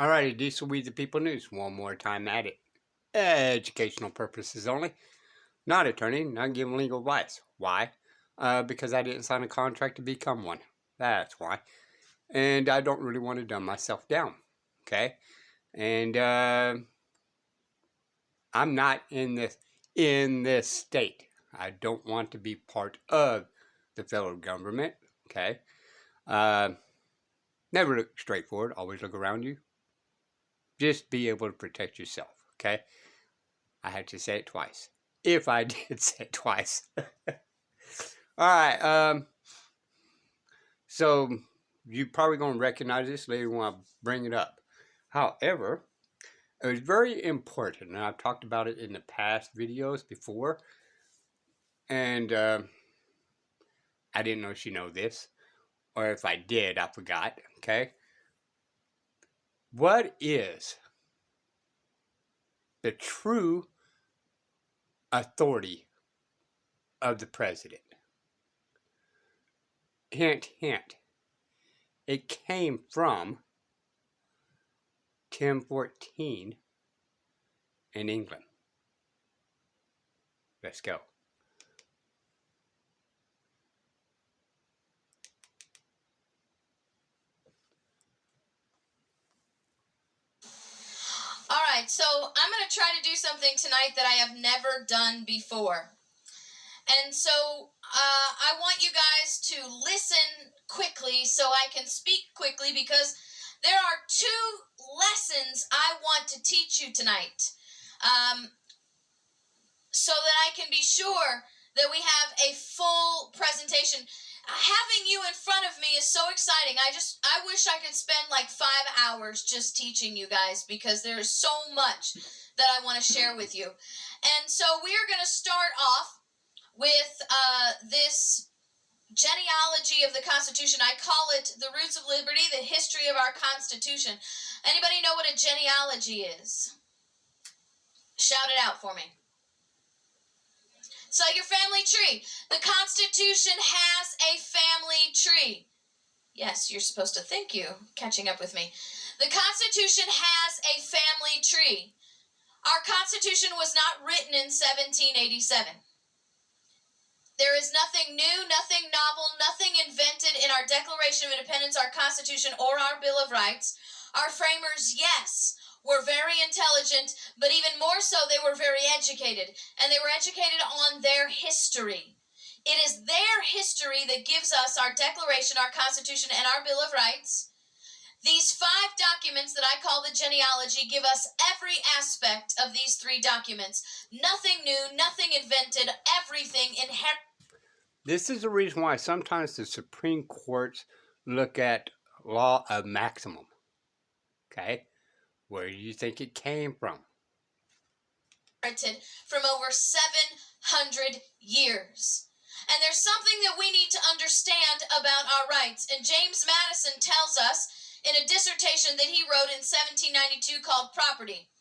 Alrighty, these will be the People News. One more time at it. Educational purposes only. Not attorney, not giving legal advice. Why? Because I didn't sign a contract to become one. That's why. And I don't really want to dumb myself down. Okay? And I'm not in this state. I don't want to be part of the federal government. Okay? Never look straight forward. Always look around you. Just be able to protect yourself. Okay? I had to say it twice. If I did say it twice. Alright, so you're probably going to recognize this later when I bring it up. However, it was very important, and I've talked about it in the past videos before, and I didn't know if you know this, or if I did, I forgot, okay? What is the true authority of the president? Hint, hint. It came from Tim 14 in England. Let's go. Alright, so I'm going to try to do something tonight that I have never done before. And so I want you guys to listen quickly so I can speak quickly, because there are 2 lessons I want to teach you tonight, so that I can be sure that we have a full presentation. Having you in front of me is so exciting. I wish I could spend like 5 hours just teaching you guys, because there is so much that I want to share with you. And so we are going to start off with this genealogy of the Constitution. I call it the roots of liberty, the history of our Constitution. Anybody know what a genealogy is? Shout it out for me. It's like your family tree. The Constitution has a family tree. Yes, you're supposed to thank you. Catching up with me. The Constitution has a family tree. Our Constitution was not written in 1787. There is nothing new, nothing novel, nothing invented in our Declaration of Independence, our Constitution, or our Bill of Rights. Our framers, yes, were very intelligent, but even more so, they were very educated. And they were educated on their history. It is their history that gives us our Declaration, our Constitution, and our Bill of Rights. These 5 documents that I call the genealogy give us every aspect of these 3 documents. Nothing new, nothing invented, everything inherent. This is the reason why sometimes the Supreme Courts look at law of maximum. Okay? Where do you think it came from? From over 700 years. And there's something that we need to understand about our rights. And James Madison tells us in a dissertation that he wrote in 1792 called Property.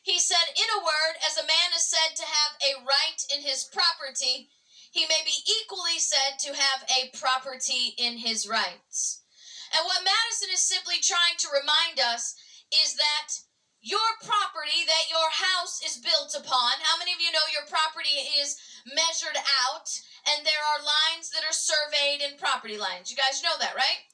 He said, in a word, as a man is said to have a right in his property, he may be equally said to have a property in his rights. And what Madison is simply trying to remind us is that your property that your house is built upon, how many of you know your property is measured out and there are lines that are surveyed in property lines? You guys know that, right?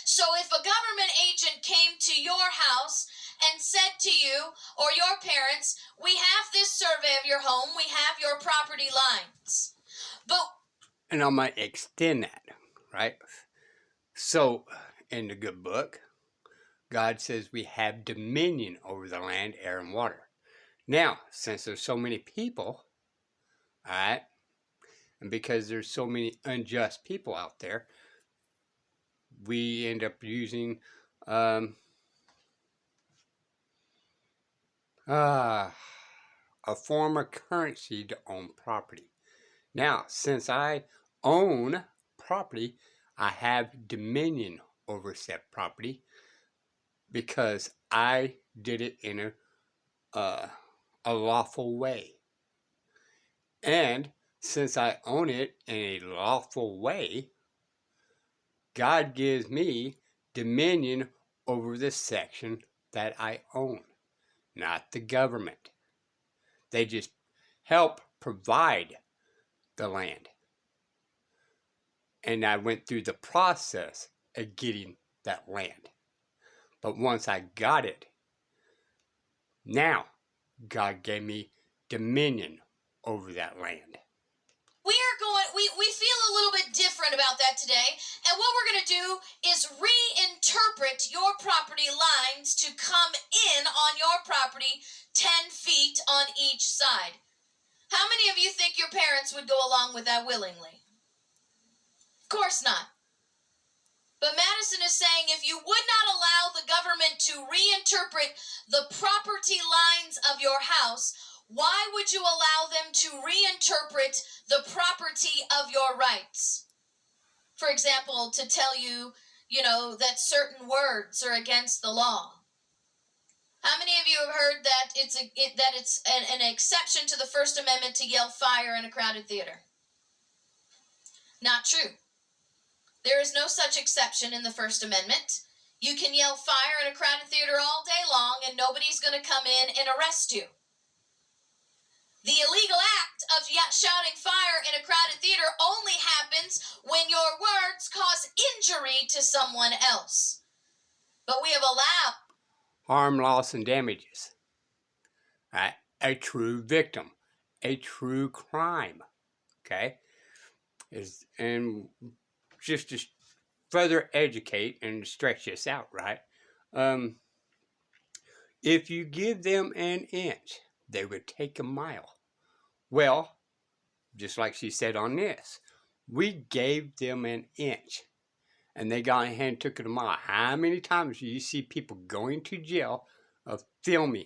So if a government agent came to your house and said to you or your parents, we have this survey of your home, we have your property lines. And I might extend that, right? So, in the good book, God says we have dominion over the land, air, and water. Now, since there's so many people, all right, and because there's so many unjust people out there, we end up using a form of currency to own property. Now, since I own property, I have dominion over said property because I did it in a lawful way. And since I own it in a lawful way, God gives me dominion over the section that I own, not the government. They just help provide the land. And I went through the process of getting that land. But once I got it, now God gave me dominion over that land. We feel a little bit different about that today. And what we're going to do is reinterpret your property lines to come in on your property 10 feet on each side. How many of you think your parents would go along with that willingly? Of course not. But Madison is saying if you would not allow the government to reinterpret the property lines of your house, why would you allow them to reinterpret the property of your rights? For example, to tell you, that certain words are against the law. How many of you have heard that it's an exception to the First Amendment to yell fire in a crowded theater? Not true. There is no such exception in the First Amendment. You can yell fire in a crowded theater all day long and nobody's going to come in and arrest you. The illegal act of shouting fire in a crowded theater only happens when your words cause injury to someone else. But we have allowed harm, loss, and damages. Right? A true victim, a true crime. Okay? And just to further educate and stretch this out, right? If you give them an inch, they would take a mile. Well, just like she said on this, we gave them an inch and they got ahead and took it a mile. How many times do you see people going to jail of filming?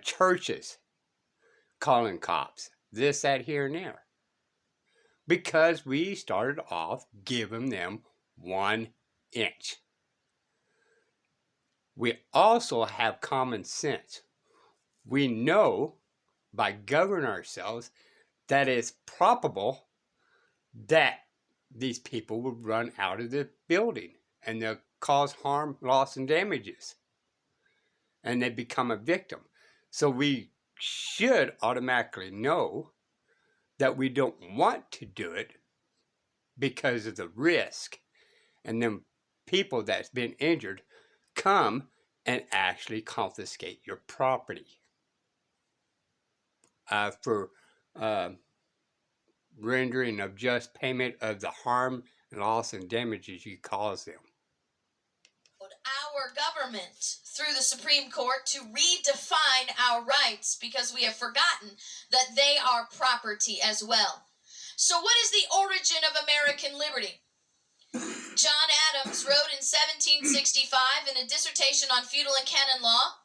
Churches calling cops, this, that, here, and there. Because we started off giving them 1 inch. We also have common sense. We know by governing ourselves that it's probable that these people would run out of the building and they'll cause harm, loss, and damages. And they become a victim. So we should automatically know that we don't want to do it because of the risk. And then people that's been injured come and actually confiscate your property for rendering of just payment of the harm, loss, and damages you cause them. Our government through the Supreme Court to redefine our rights because we have forgotten that they are property as well. So what is the origin of American liberty? John Adams wrote in 1765 in a dissertation on feudal and canon law,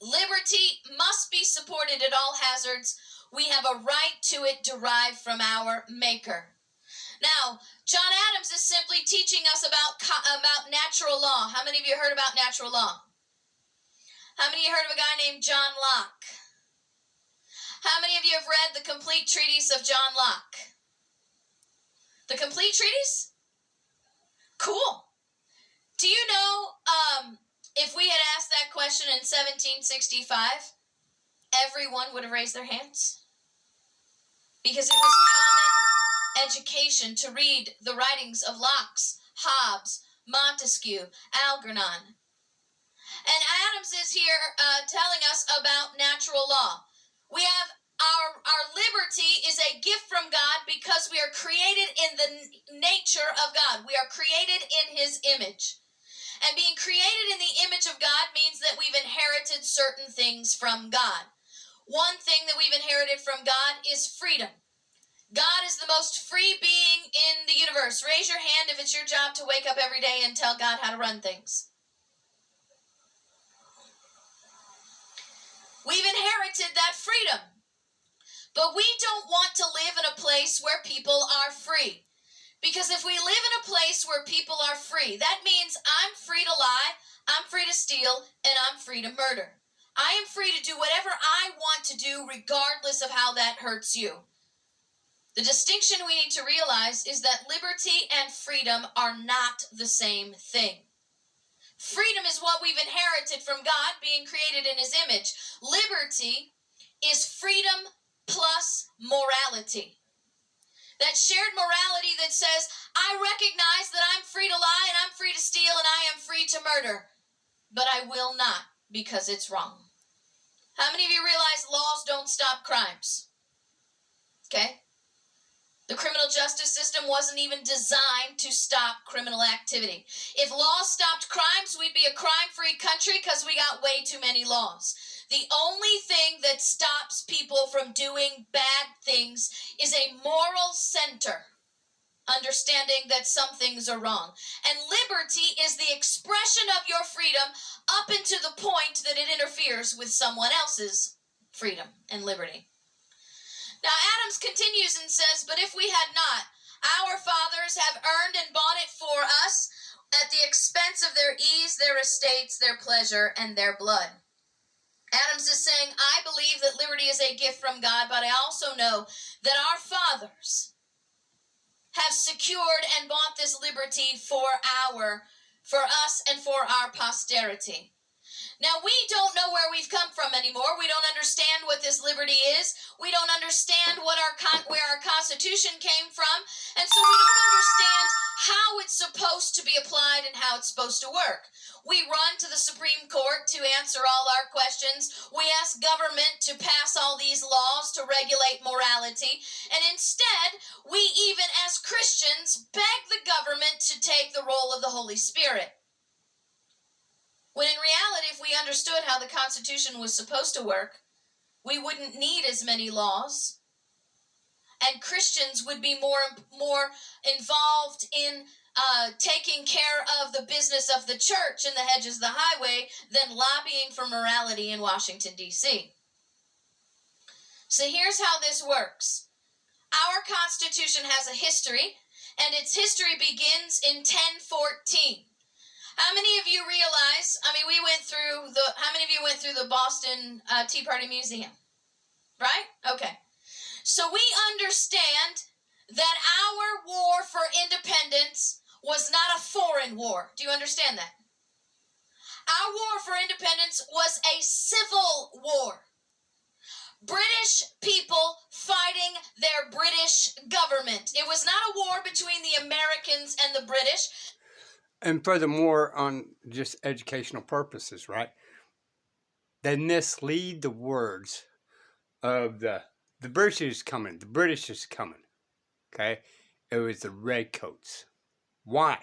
liberty must be supported at all hazards. We have a right to it derived from our Maker. Now, John Adams is simply teaching us about natural law. How many of you heard about natural law? How many of you heard of a guy named John Locke? How many of you have read the complete treatise of John Locke? The complete treatise? Cool. Do you know if we had asked that question in 1765, everyone would have raised their hands? Because it was common education to read the writings of Locke, Hobbes, Montesquieu, Algernon. And Adams is here telling us about natural law. We have our liberty is a gift from God because we are created in the nature of God. We are created in His image. And being created in the image of God means that we've inherited certain things from God. One thing that we've inherited from God is freedom. God is the most free being in the universe. Raise your hand if it's your job to wake up every day and tell God how to run things. We've inherited that freedom. But we don't want to live in a place where people are free. Because if we live in a place where people are free, that means I'm free to lie, I'm free to steal, and I'm free to murder. I am free to do whatever I want to do regardless of how that hurts you. The distinction we need to realize is that liberty and freedom are not the same thing. Freedom is what we've inherited from God, being created in His image. Liberty is freedom plus morality. That shared morality that says, I recognize that I'm free to lie and I'm free to steal and I am free to murder, but I will not because it's wrong. How many of you realize laws don't stop crimes? Okay? The criminal justice system wasn't even designed to stop criminal activity. If laws stopped crimes, we'd be a crime-free country because we got way too many laws. The only thing that stops people from doing bad things is a moral center, understanding that some things are wrong. And liberty is the expression of your freedom up into the point that it interferes with someone else's freedom and liberty. Now Adams continues and says, but if we had not, our fathers have earned and bought it for us at the expense of their ease, their estates, their pleasure, and their blood. Adams is saying, I believe that liberty is a gift from God, but I also know that our fathers have secured and bought this liberty for us and for our posterity. Now, we don't know where we've come from anymore. We don't understand what this liberty is. We don't understand where our Constitution came from. And so we don't understand how it's supposed to be applied and how it's supposed to work. We run to the Supreme Court to answer all our questions. We ask government to pass all these laws to regulate morality. And instead, we even as Christians beg the government to take the role of the Holy Spirit. When in reality, if we understood how the Constitution was supposed to work, we wouldn't need as many laws. And Christians would be more involved in taking care of the business of the church and the hedges of the highway than lobbying for morality in Washington, D.C. So here's how this works. Our Constitution has a history, and its history begins in 1014. How many of you realize, how many of you went through the Boston Tea Party Museum? Right? Okay. So we understand that our war for independence was not a foreign war. Do you understand that? Our war for independence was a civil war. British people fighting their British government. It was not a war between the Americans and the British. And furthermore, on just educational purposes, right? They mislead the words of the British is coming. The British is coming. Okay? It was the redcoats. Why?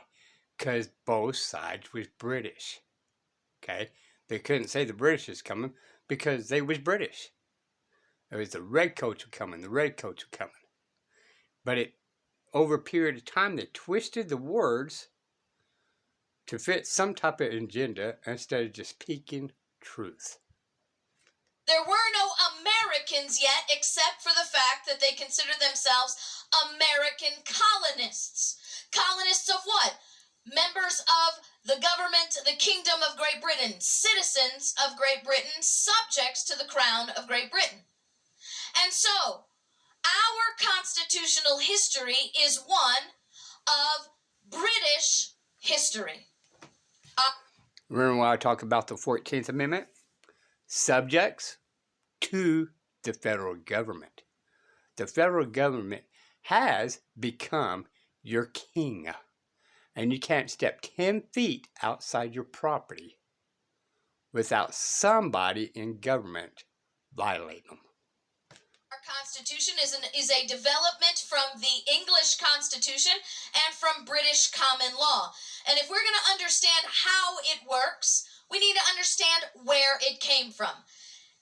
Because both sides was British. Okay? They couldn't say the British is coming because they was British. It was the redcoats were coming. The redcoats were coming. But over a period of time, they twisted the words to fit some type of agenda instead of just speaking truth. There were no Americans yet, except for the fact that they considered themselves American colonists. Colonists of what? Members of the government, the Kingdom of Great Britain, citizens of Great Britain, subjects to the Crown of Great Britain. And so, our constitutional history is one of British history. Remember when I talk about the 14th Amendment? Subjects to the federal government. The federal government has become your king. And you can't step 10 feet outside your property without somebody in government violating them. Our Constitution is a development from the English Constitution and from British common law. And if we're going to understand how it works, we need to understand where it came from.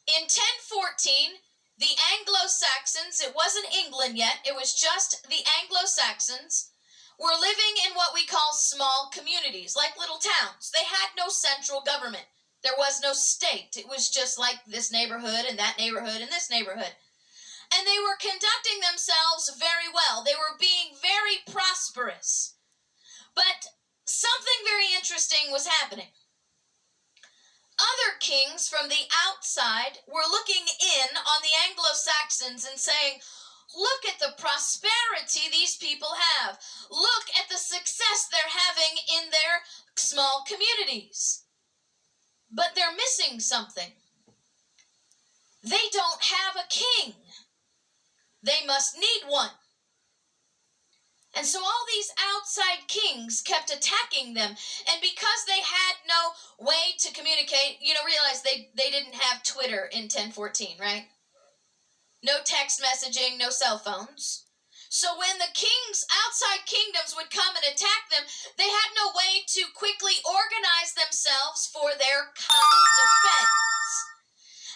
In 1014, the Anglo-Saxons, it wasn't England yet, it was just the Anglo-Saxons, were living in what we call small communities, like little towns. They had no central government. There was no state. It was just like this neighborhood and that neighborhood and this neighborhood. And they were conducting themselves very well. They were being very prosperous. But something very interesting was happening. Other kings from the outside were looking in on the Anglo-Saxons and saying, look at the prosperity these people have. Look at the success they're having in their small communities. But they're missing something. They don't have a king. They must need one. And so all these outside kings kept attacking them. And because they had no way to communicate, realize they didn't have Twitter in 1014, right? No text messaging, no cell phones. So when the kings, outside kingdoms, would come and attack them, they had no way to quickly organize themselves for their common defense.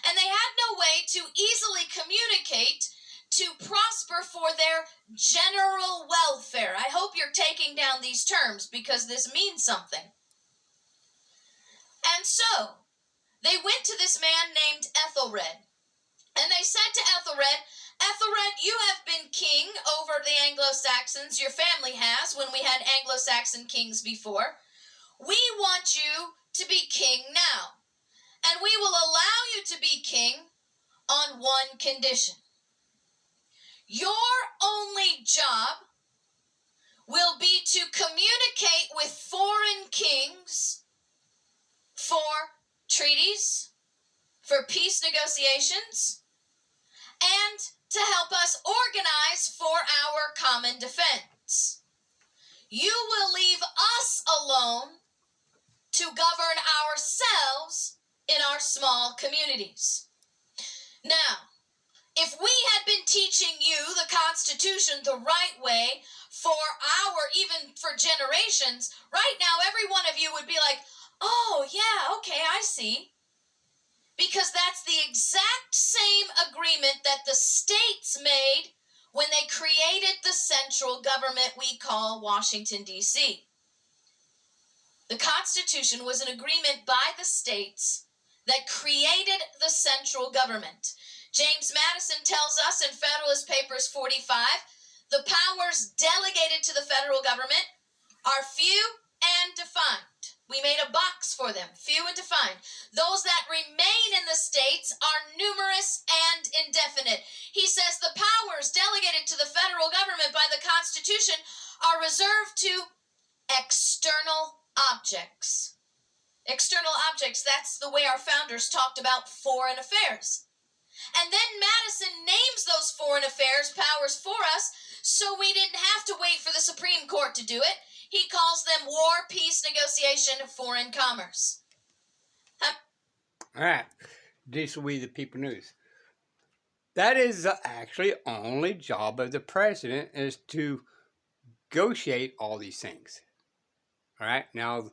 And they had no way to easily communicate to prosper for their general welfare. I hope you're taking down these terms because this means something. And so they went to this man named Ethelred. And they said to Ethelred, Ethelred, you have been king over the Anglo-Saxons. Your family has, when we had Anglo-Saxon kings before. We want you to be king now. And we will allow you to be king on one condition. Your only job will be to communicate with foreign kings for treaties, for peace negotiations, and to help us organize for our common defense. You will leave us alone to govern ourselves in our small communities. Now, if we had been teaching you the Constitution the right way even for generations, right now every one of you would be like, oh yeah, okay, I see. Because that's the exact same agreement that the states made when they created the central government we call Washington, D.C. The Constitution was an agreement by the states that created the central government. James Madison tells us in Federalist Papers 45, the powers delegated to the federal government are few and defined. We made a box for them, few and defined. Those that remain in the states are numerous and indefinite. He says the powers delegated to the federal government by the Constitution are reserved to external objects. External objects, that's the way our founders talked about foreign affairs. And then Madison names those foreign affairs powers for us, so we didn't have to wait for the Supreme Court to do it. He calls them war, peace, negotiation, foreign commerce. All right. This will be the People News. That is the actually only job of the president, is to negotiate all these things. All right. Now,